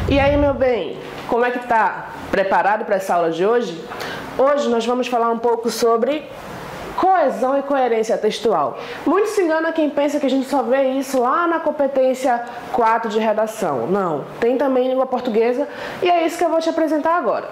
E aí, meu bem, como é que tá? Preparado para essa aula de hoje? Hoje nós vamos falar um pouco sobre coesão e coerência textual. Muito se engana quem pensa que a gente só vê isso lá na competência 4 de redação. Não, tem também língua portuguesa e é isso que eu vou te apresentar agora.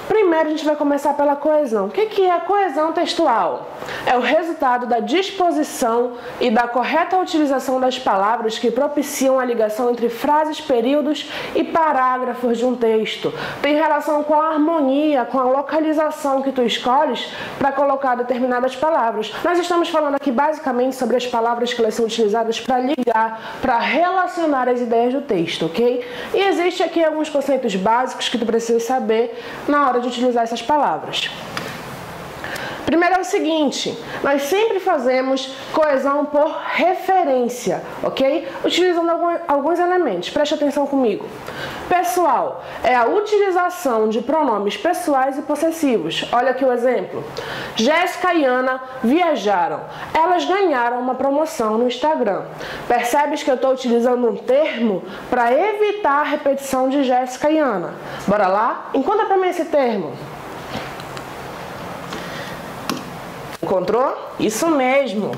Primeiro a gente vai começar pela coesão. O que é a coesão textual? É o resultado da disposição e da correta utilização das palavras que propiciam a ligação entre frases, períodos e parágrafos de um texto. Tem relação com a harmonia, com a localização que tu escolhes para colocar determinadas palavras. Nós estamos falando aqui basicamente sobre as palavras que elas são utilizadas para ligar, para relacionar as ideias do texto, ok? E existe aqui alguns conceitos básicos que tu precisa saber na hora de utilizar essas palavras. Primeiro é o seguinte, nós sempre fazemos coesão por referência, ok? Utilizando alguns elementos, preste atenção comigo. Pessoal, é a utilização de pronomes pessoais e possessivos. Olha aqui o exemplo. Jéssica e Ana viajaram. Elas ganharam uma promoção no Instagram. Percebes que eu estou utilizando um termo para evitar a repetição de Jéssica e Ana. Bora lá? Encontra para mim esse termo. Encontrou? Isso mesmo.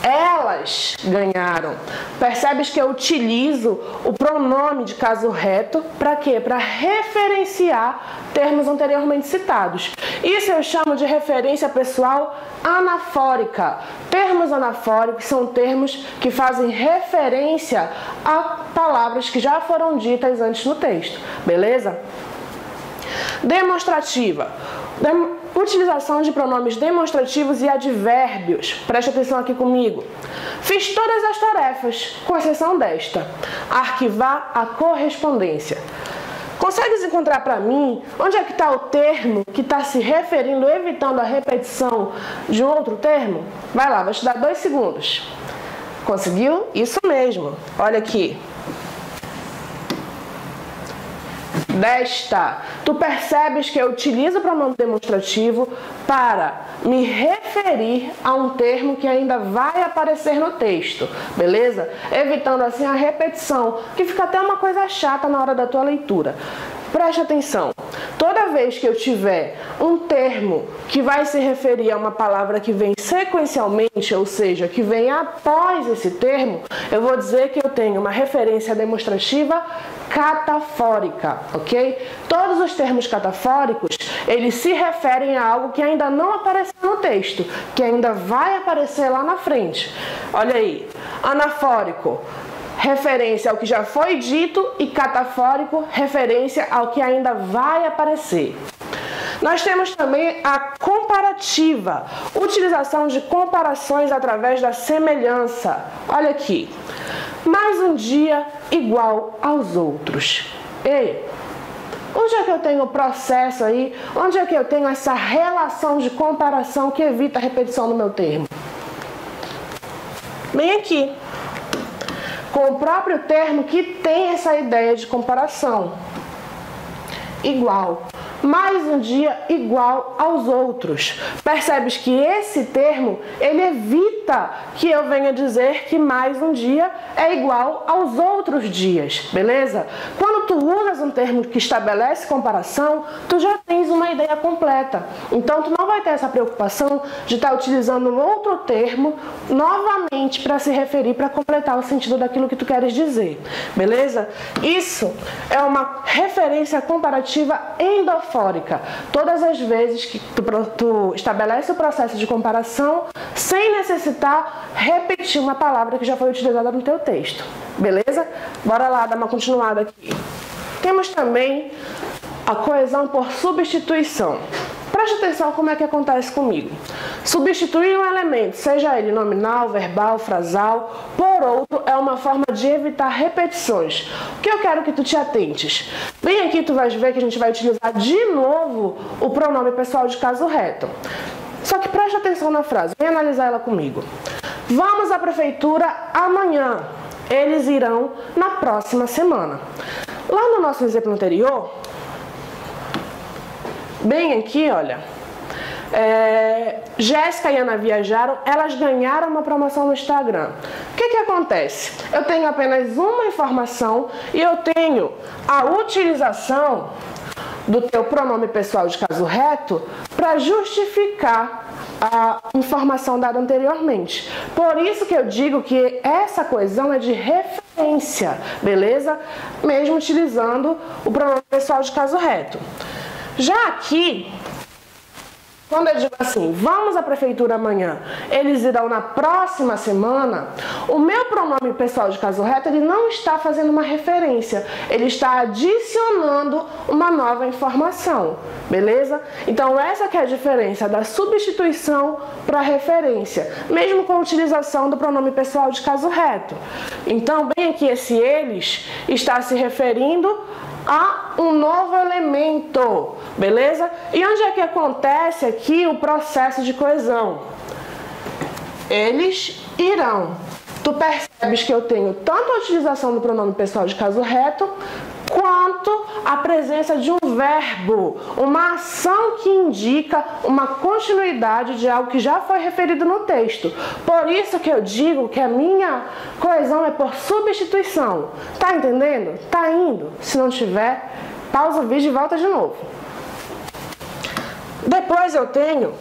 Elas ganharam. Percebes que eu utilizo o pronome de caso reto para quê? Para referenciar termos anteriormente citados. Isso eu chamo de referência pessoal anafórica. Termos anafóricos são termos que fazem referência a palavras que já foram ditas antes no texto. Beleza? Demonstrativa. Utilização de pronomes demonstrativos e advérbios. Preste atenção aqui comigo. Fiz todas as tarefas, com exceção desta. Arquivar a correspondência. Consegues encontrar para mim onde é que está o termo que está se referindo, evitando a repetição de um outro termo? Vai lá, vou te dar 2 segundos. Conseguiu? Isso mesmo. Olha aqui. Desta. Tu percebes que eu utilizo o pronome demonstrativo para me referir a um termo que ainda vai aparecer no texto, beleza? Evitando assim a repetição, que fica até uma coisa chata na hora da tua leitura. Preste atenção, toda vez que eu tiver um termo que vai se referir a uma palavra que vem sequencialmente, ou seja, que vem após esse termo, eu vou dizer que eu tenho uma referência demonstrativa catafórica, ok? Todos os termos catafóricos, eles se referem a algo que ainda não apareceu no texto, que ainda vai aparecer lá na frente. Olha aí, anafórico, referência ao que já foi dito, e catafórico, referência ao que ainda vai aparecer. Nós temos também a comparativa, utilização de comparações através da semelhança. Olha aqui, mais um dia igual aos outros. Ei, onde é que eu tenho o processo aí? Onde é que eu tenho essa relação de comparação que evita a repetição do meu termo? Bem aqui, com o próprio termo que tem essa ideia de comparação. Igual. Mais um dia igual aos outros. Percebes que esse termo, ele evita que eu venha dizer que mais um dia é igual aos outros dias, beleza? Quando tu usas um termo que estabelece comparação, tu já tens uma ideia completa. Então, tu não vai ter essa preocupação de estar utilizando um outro termo novamente para se referir, para completar o sentido daquilo que tu queres dizer, beleza? Isso é uma referência comparativa endofórica. Todas as vezes que tu estabelece o processo de comparação sem necessitar repetir uma palavra que já foi utilizada no teu texto, beleza? Bora lá, dar uma continuada aqui. Temos também a coesão por substituição. Preste atenção como é que acontece comigo. Substituir um elemento, seja ele nominal, verbal, frasal, por outro é uma forma de evitar repetições. O que eu quero que tu te atentes? Bem aqui tu vais ver que a gente vai utilizar de novo o pronome pessoal de caso reto. Só que preste atenção na frase, vem analisar ela comigo. Vamos à prefeitura amanhã. Eles irão na próxima semana. Lá no nosso exemplo anterior, bem aqui, olha, Jéssica e Ana viajaram, elas ganharam uma promoção no Instagram. O que acontece? Eu tenho apenas uma informação e eu tenho a utilização do teu pronome pessoal de caso reto para justificar a informação dada anteriormente. Por isso que eu digo que essa coesão é de referência, beleza? Mesmo utilizando o pronome pessoal de caso reto. Já aqui, quando eu digo assim, vamos à prefeitura amanhã, eles irão na próxima semana, o meu pronome pessoal de caso reto, ele não está fazendo uma referência, ele está adicionando uma nova informação, beleza? Então essa que é a diferença da substituição para referência, mesmo com a utilização do pronome pessoal de caso reto. Então, bem aqui, esse eles está se referindo a um novo elemento, beleza? E onde é que acontece aqui o processo de coesão? Eles irão. Tu percebes que eu tenho tanto a utilização do pronome pessoal de caso reto, quanto a presença de um verbo, uma ação que indica uma continuidade de algo que já foi referido no texto. Por isso que eu digo que a minha coesão é por substituição. Tá entendendo? Tá indo? Se não tiver, pausa o vídeo e volta de novo. Depois eu tenho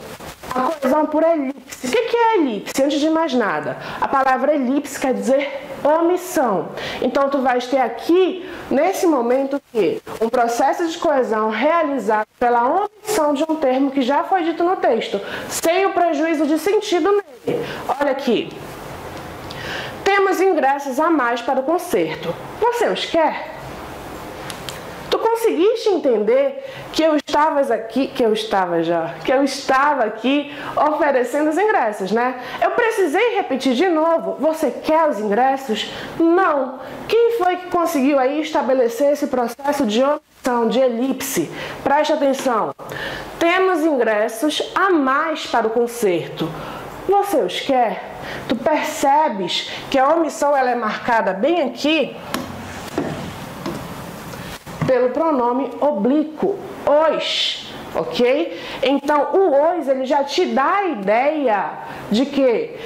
a coesão por elipse. O que é elipse? Antes de mais nada, a palavra elipse quer dizer omissão. Então, tu vais ter aqui, nesse momento, que um processo de coesão realizado pela omissão de um termo que já foi dito no texto, sem o prejuízo de sentido nele. Olha aqui. Temos ingressos a mais para o concerto. Você os quer? Tu conseguiste entender que eu estava aqui oferecendo os ingressos, né? Eu precisei repetir de novo. Você quer os ingressos? Não. Quem foi que conseguiu aí estabelecer esse processo de omissão, de elipse? Preste atenção. Temos ingressos a mais para o concerto. Você os quer? Tu percebes que a omissão ela é marcada bem aqui pelo pronome oblíquo, os, ok? Então, o os, ele já te dá a ideia de que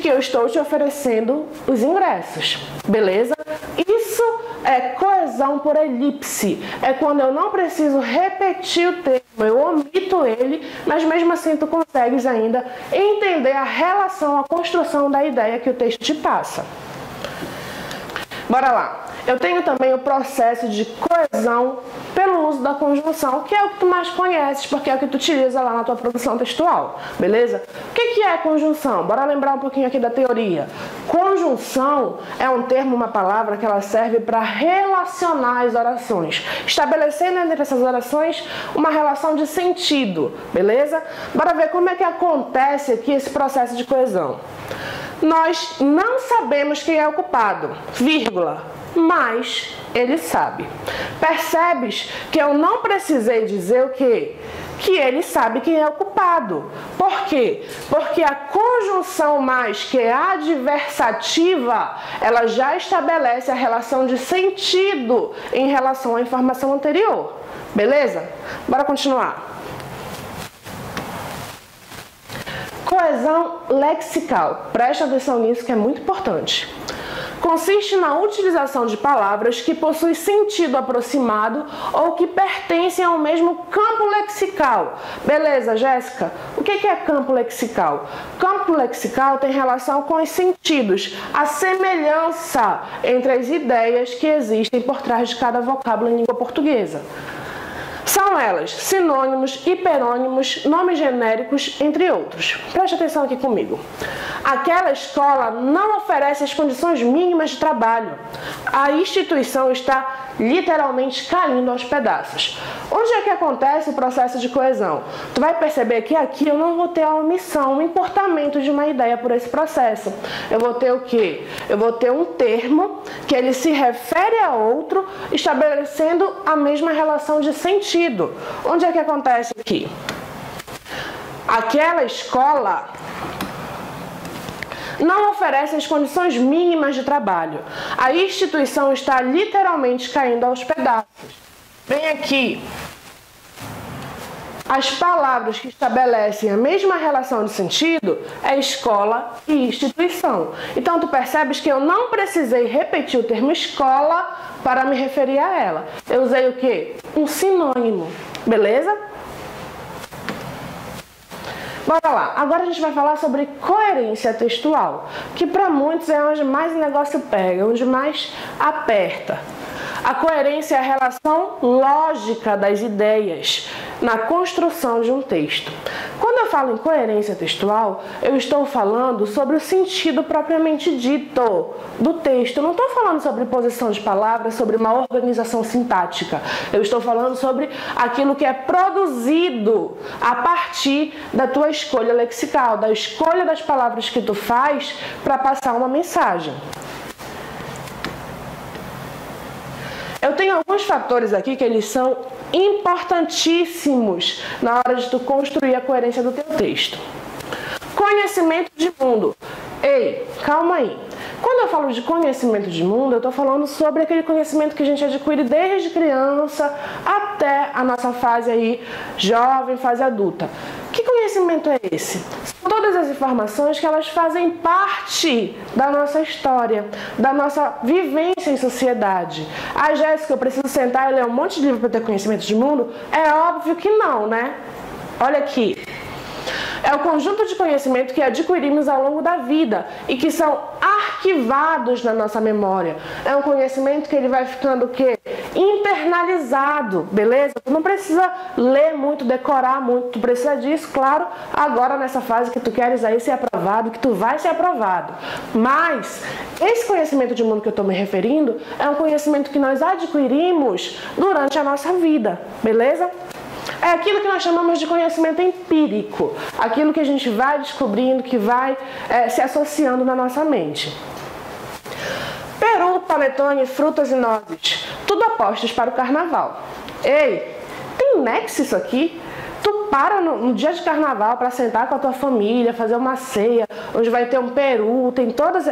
eu estou te oferecendo os ingressos, beleza? Isso é coesão por elipse, é quando eu não preciso repetir o termo, eu omito ele, mas mesmo assim tu consegues ainda entender a relação, a construção da ideia que o texto te passa. Bora lá. Eu tenho também o processo de coesão pelo uso da conjunção, que é o que tu mais conheces, porque é o que tu utiliza lá na tua produção textual, beleza? O que é conjunção? Bora lembrar um pouquinho aqui da teoria. Conjunção é um termo, uma palavra que ela serve para relacionar as orações, estabelecendo entre essas orações uma relação de sentido, beleza? Bora ver como é que acontece aqui esse processo de coesão. Nós não sabemos quem é o culpado, vírgula, mas ele sabe. Percebes que eu não precisei dizer o quê? Que ele sabe quem é o culpado. Por quê? Porque a conjunção mais, que é adversativa, ela já estabelece a relação de sentido em relação à informação anterior. Beleza? Bora continuar. Coesão lexical. Preste atenção nisso que é muito importante. Consiste na utilização de palavras que possuem sentido aproximado ou que pertencem ao mesmo campo lexical. Beleza, Jéssica? O que é campo lexical? Campo lexical tem relação com os sentidos, a semelhança entre as ideias que existem por trás de cada vocábulo em língua portuguesa. São elas sinônimos, hiperônimos, nomes genéricos, entre outros. Preste atenção aqui comigo. Aquela escola não oferece as condições mínimas de trabalho. A instituição está literalmente caindo aos pedaços. Onde é que acontece o processo de coesão? Tu vai perceber que aqui eu não vou ter a omissão, o encurtamento de uma ideia por esse processo. Eu vou ter o quê? Eu vou ter um termo que ele se refere a outro, estabelecendo a mesma relação de sentido. Onde é que acontece aqui? Aquela escola não oferece as condições mínimas de trabalho. A instituição está literalmente caindo aos pedaços. Vem aqui. As palavras que estabelecem a mesma relação de sentido é escola e instituição. Então, tu percebes que eu não precisei repetir o termo escola para me referir a ela. Eu usei o quê? Um sinônimo, beleza? Bora lá, agora a gente vai falar sobre coerência textual, que para muitos é onde mais o negócio pega, onde mais aperta. A coerência é a relação lógica das ideias na construção de um texto. Quando eu falo em coerência textual, eu estou falando sobre o sentido propriamente dito do texto. Eu não estou falando sobre posição de palavras, sobre uma organização sintática. Eu estou falando sobre aquilo que é produzido a partir da tua escolha lexical, da escolha das palavras que tu faz para passar uma mensagem. Eu tenho alguns fatores aqui que eles são importantíssimos na hora de tu construir a coerência do teu texto. Conhecimento de mundo. Ei, calma aí. Quando eu falo de conhecimento de mundo, eu estou falando sobre aquele conhecimento que a gente adquire desde criança até a nossa fase aí jovem, fase adulta. Que conhecimento é esse? São todas as informações que elas fazem parte da nossa história, da nossa vivência em sociedade. Ah, Jéssica, eu preciso sentar e ler um monte de livro para ter conhecimento de mundo? É óbvio que não, né? Olha aqui. É o conjunto de conhecimento que adquirimos ao longo da vida e que são arquivados na nossa memória. É um conhecimento que ele vai ficando o quê? Internalizado, beleza? Tu não precisa ler muito, decorar muito, tu precisa disso, claro, agora nessa fase que tu queres aí ser aprovado, que tu vai ser aprovado. Mas esse conhecimento de mundo que eu estou me referindo é um conhecimento que nós adquirimos durante a nossa vida, beleza? É aquilo que nós chamamos de conhecimento empírico, aquilo que a gente vai descobrindo, que vai se associando na nossa mente. Peru, panetone, frutas e nozes, tudo apostas para o carnaval. Ei, tem nexo isso aqui? Tu para no dia de carnaval para sentar com a tua família, fazer uma ceia, onde vai ter um peru, tem todos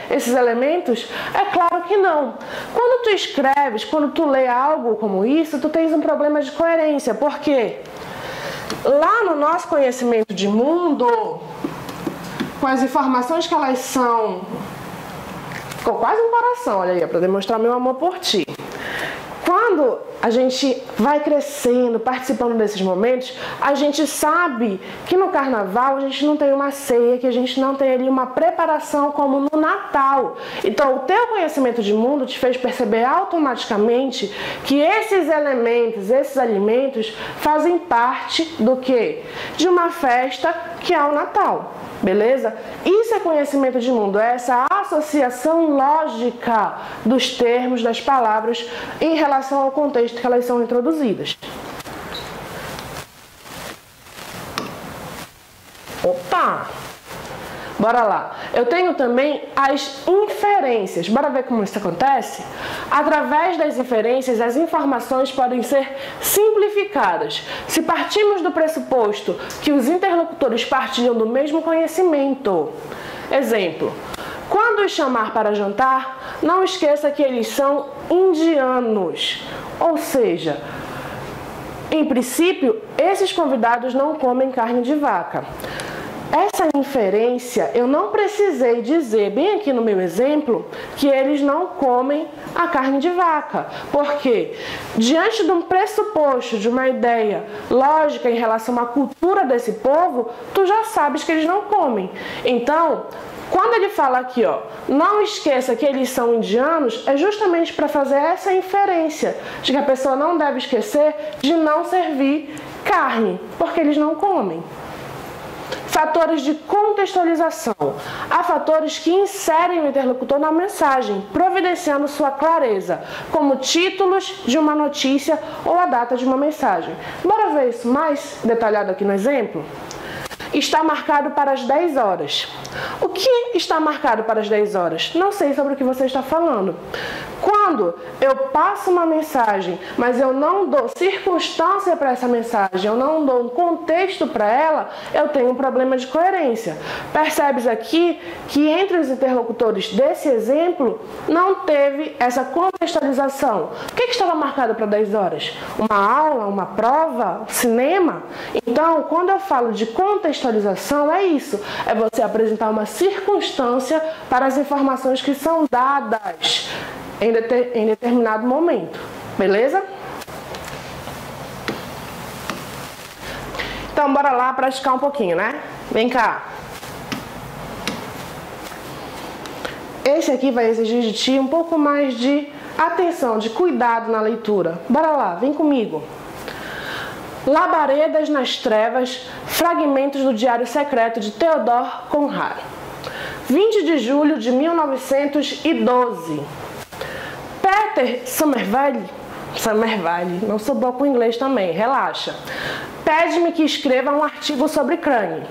esses elementos? É claro que não. Quando tu escreves, quando tu lê algo como isso, tu tens um problema de coerência. Por quê? Lá no nosso conhecimento de mundo, com as informações que elas são... Ficou quase um coração, olha aí, para demonstrar meu amor por ti. Quando a gente vai crescendo, participando desses momentos, a gente sabe que no carnaval a gente não tem uma ceia, que a gente não tem ali uma preparação como no Natal. Então, o teu conhecimento de mundo te fez perceber automaticamente que esses elementos, esses alimentos, fazem parte do quê? De uma festa que é o Natal. Beleza? Isso é conhecimento de mundo, é essa associação lógica dos termos, das palavras em relação ao contexto que elas são introduzidas. Opa! Bora lá. Eu tenho também as inferências. Bora ver como isso acontece? Através das inferências, as informações podem ser simplificadas. Se partimos do pressuposto que os interlocutores partilham do mesmo conhecimento. Exemplo. Quando os chamar para jantar, não esqueça que eles são indianos. Ou seja, em princípio, esses convidados não comem carne de vaca. Essa inferência, eu não precisei dizer, bem aqui no meu exemplo, que eles não comem a carne de vaca. Porque, diante de um pressuposto, de uma ideia lógica em relação à cultura desse povo, tu já sabes que eles não comem. Então, quando ele fala aqui, ó, não esqueça que eles são indianos, é justamente para fazer essa inferência de que a pessoa não deve esquecer de não servir carne, porque eles não comem. Fatores de contextualização. Há fatores que inserem o interlocutor na mensagem, providenciando sua clareza, como títulos de uma notícia ou a data de uma mensagem. Bora ver isso mais detalhado aqui no exemplo? Está marcado para as 10 horas. O que está marcado para as 10 horas? Não sei sobre o que você está falando. Quando eu passo uma mensagem, mas eu não dou circunstância para essa mensagem, eu não dou um contexto para ela, eu tenho um problema de coerência. Percebes aqui que entre os interlocutores desse exemplo não teve essa contextualização. O que estava marcado para 10 horas? Uma aula, uma prova, cinema? Então, quando eu falo de contextualização, é isso. É você apresentar uma circunstância para as informações que são dadas em determinado momento, beleza? Então, bora lá praticar um pouquinho, né? Vem cá. Esse aqui vai exigir de ti um pouco mais de atenção, de cuidado na leitura. Bora lá, vem comigo. Labaredas nas trevas, fragmentos do diário secreto de Theodore Conrad. 20 de julho de 1912. Peter Somerville, não sou boa com inglês também, relaxa. Pede-me que escreva um artigo sobre Crane.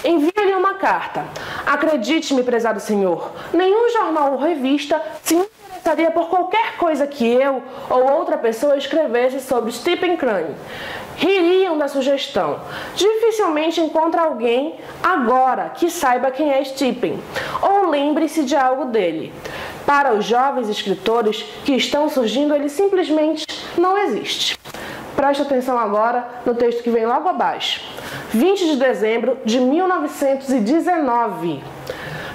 Envia-lhe uma carta. Acredite-me, prezado senhor, nenhum jornal ou revista se interessaria por qualquer coisa que eu ou outra pessoa escrevesse sobre Stephen Crane. Ririam da sugestão. Dificilmente encontra alguém agora que saiba quem é Stephen, ou lembre-se de algo dele. Para os jovens escritores que estão surgindo, ele simplesmente não existe. Preste atenção agora no texto que vem logo abaixo. 20 de dezembro de 1919.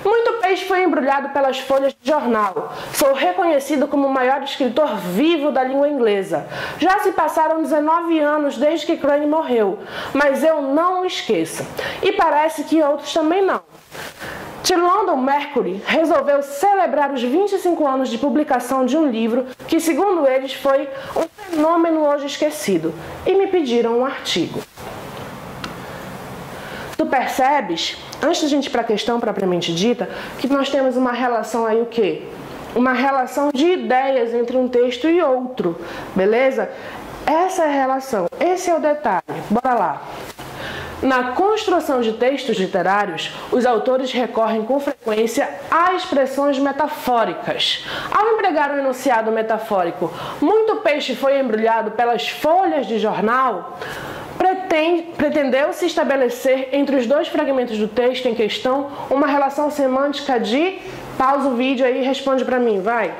Muito peixe foi embrulhado pelas folhas de jornal. Sou reconhecido como o maior escritor vivo da língua inglesa. Já se passaram 19 anos desde que Crane morreu, mas eu não o esqueço. E parece que outros também não. The London Mercury resolveu celebrar os 25 anos de publicação de um livro que, segundo eles, foi um fenômeno hoje esquecido, e me pediram um artigo. Tu percebes, antes da gente ir para a questão propriamente dita, que nós temos uma relação aí o quê? Uma relação de ideias entre um texto e outro, beleza? Essa é a relação, esse é o detalhe. Bora lá. Na construção de textos literários, os autores recorrem com frequência a expressões metafóricas. Ao empregar um enunciado metafórico, muito peixe foi embrulhado pelas folhas de jornal, pretendeu-se estabelecer entre os dois fragmentos do texto em questão uma relação semântica de... Pausa o vídeo aí e responde para mim, vai.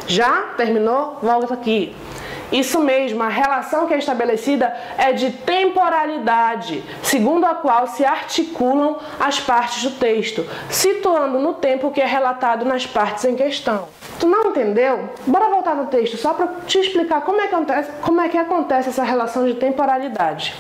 Já? Terminou? Volta aqui. Isso mesmo, a relação que é estabelecida é de temporalidade, segundo a qual se articulam as partes do texto, situando no tempo que é relatado nas partes em questão. Tu não entendeu? Bora voltar no texto só para te explicar como é que acontece essa relação de temporalidade.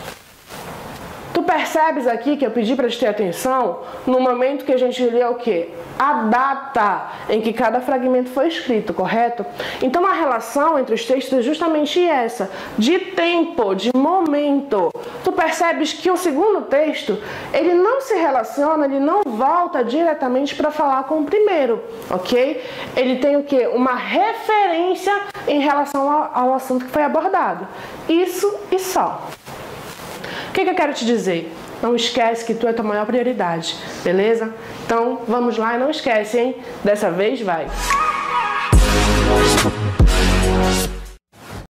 Tu percebes aqui que eu pedi para te ter atenção no momento que a gente lê o quê? A data em que cada fragmento foi escrito, correto? Então a relação entre os textos é justamente essa, de tempo, de momento. Tu percebes que o segundo texto, ele não se relaciona, ele não volta diretamente para falar com o primeiro, ok? Ele tem o quê? Uma referência em relação ao assunto que foi abordado. Isso e só. O que eu quero te dizer? Não esquece que tu é a tua maior prioridade, beleza? Então, vamos lá e não esquece, hein? Dessa vez vai!